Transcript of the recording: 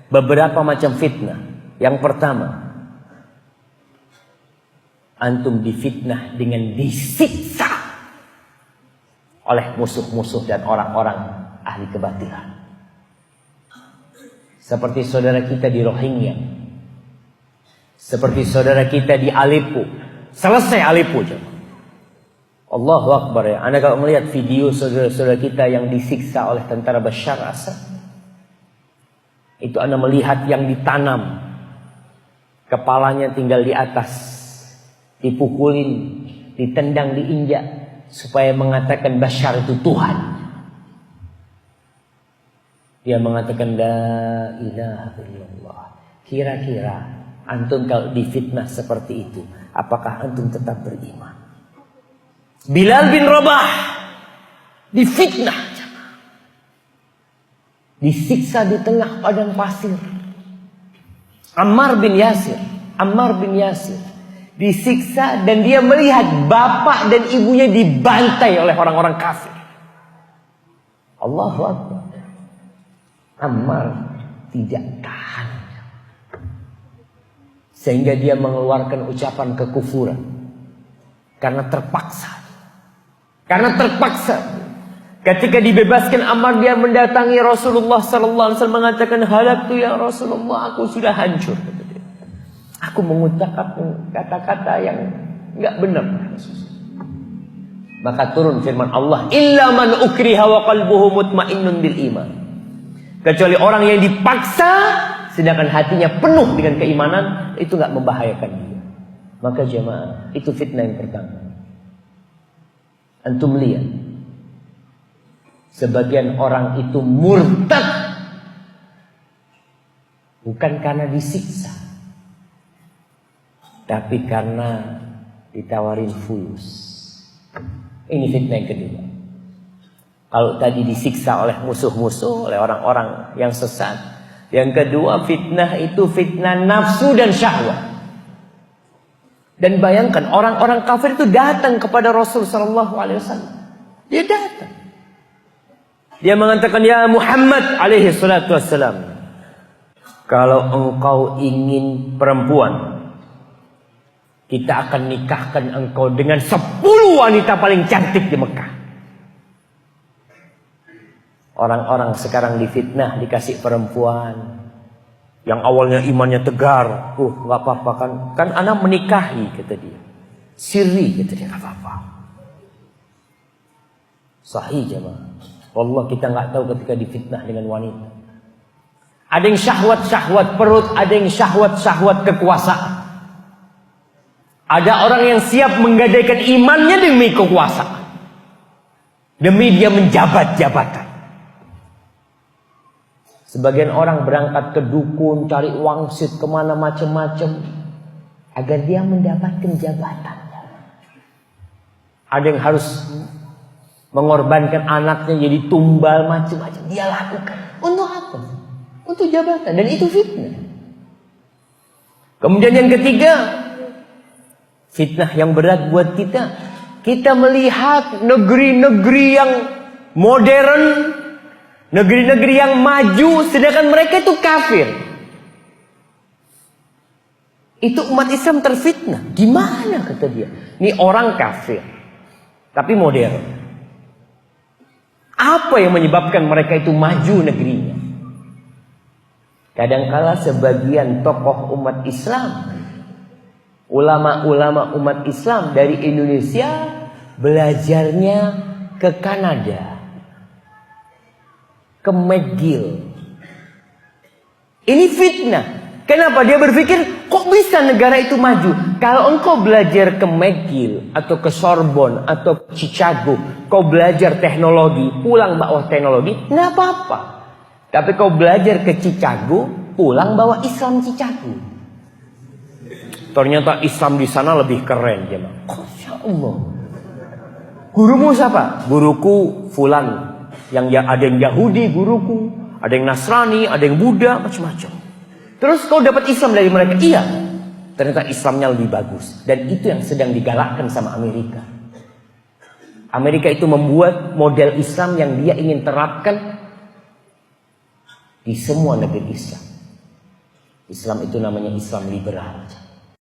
beberapa macam fitnah. Yang pertama, antum difitnah dengan disiksa oleh musuh-musuh dan orang-orang ahli kebatilan. Seperti saudara kita di Rohingya, seperti saudara kita di Aleppo. Selesai Aleppo, Allahu Akbar ya. Anda kalau melihat video saudara-saudara kita yang disiksa oleh tentara Bashar Assad, itu Anda melihat yang ditanam, kepalanya tinggal di atas, dipukulin, ditendang, diinjak, supaya mengatakan Bashar itu Tuhan. Dia mengatakan la ilaha illallah. Kira-kira antum kalau difitnah seperti itu, apakah antum tetap beriman? Bilal bin Rabah difitnah, disiksa di tengah padang pasir. Ammar bin Yasir disiksa dan dia melihat bapak dan ibunya dibantai oleh orang-orang kafir. Allahu Akbar. Ammar tidak tahan, sehingga dia mengeluarkan ucapan kekufuran karena terpaksa. Ketika dibebaskan Ammar, dia mendatangi Rasulullah sallallahu alaihi wasallam mengatakan, halaktu ya Rasulullah, aku sudah hancur. Aku mengucapkan kata-kata yang enggak benar. Maka turun firman Allah, illa man ukriha wa qalbuhu mutmainnun bil iman. Kecuali orang yang dipaksa sedangkan hatinya penuh dengan keimanan, itu enggak membahayakan dia. Maka jemaah, itu fitnah yang pertama. Antum lihat, sebagian orang itu murtad bukan karena disiksa, tapi karena ditawarin fulus. Ini fitnah yang kedua. Kalau tadi disiksa oleh musuh-musuh, oleh orang-orang yang sesat. Yang kedua, fitnah itu fitnah nafsu dan syahwat. Dan bayangkan, orang-orang kafir itu datang kepada Rasul sallallahu alaihi wasallam. Dia datang. Dia mengatakan, ya Muhammad alaihi salatu wassalam, kalau engkau ingin perempuan, kita akan nikahkan engkau dengan 10 wanita paling cantik di Mekah. Orang-orang sekarang difitnah, dikasih perempuan yang awalnya imannya tegar. Gak apa-apa kan. Kan anak menikahi, kata dia. Siri, kata dia, gak apa-apa. Sahih jemaah. Wallah, kita gak tahu ketika difitnah dengan wanita. Ada yang syahwat-syahwat perut, ada yang syahwat-syahwat kekuasaan. Ada orang yang siap menggadaikan imannya demi kekuasaan, demi dia menjabat jabatan. Sebagian orang berangkat ke dukun, cari wangsit kemana macam-macam, agar dia mendapatkan jabatan. Ada yang harus mengorbankan anaknya jadi tumbal, macam-macam dia lakukan. Untuk apa? Untuk jabatan. Dan itu fitnah. Kemudian yang ketiga, fitnah yang berat buat kita. Kita melihat negeri-negeri yang modern, negeri-negeri yang maju, sedangkan mereka itu kafir. Itu umat Islam terfitnah. Gimana, kata dia? Ini orang kafir, tapi modern. Apa yang menyebabkan mereka itu maju negerinya? Kadangkala sebagian tokoh umat Islam, ulama-ulama umat Islam dari Indonesia, belajarnya ke Kanada, ke McGill. Ini fitnah. Kenapa? Dia berpikir, kok bisa negara itu maju? Kalau engkau belajar ke McGill atau ke Sorbonne atau Chicago, kau belajar teknologi, pulang bawa teknologi, nggak apa-apa. Tapi kau belajar ke Chicago, pulang bawa Islam Chicago. Ternyata Islam di sana lebih keren, jemaah. Masya Allah. Gurumu siapa? Guruku fulan. Yang ada yang Yahudi, guruku, ada yang Nasrani, ada yang Buddha, macam-macam. Terus kau dapat Islam dari mereka? Iya. Ternyata Islamnya lebih bagus. Dan itu yang sedang digalakkan sama Amerika. Amerika itu membuat model Islam yang dia ingin terapkan di semua negeri Islam. Islam itu namanya Islam liberal.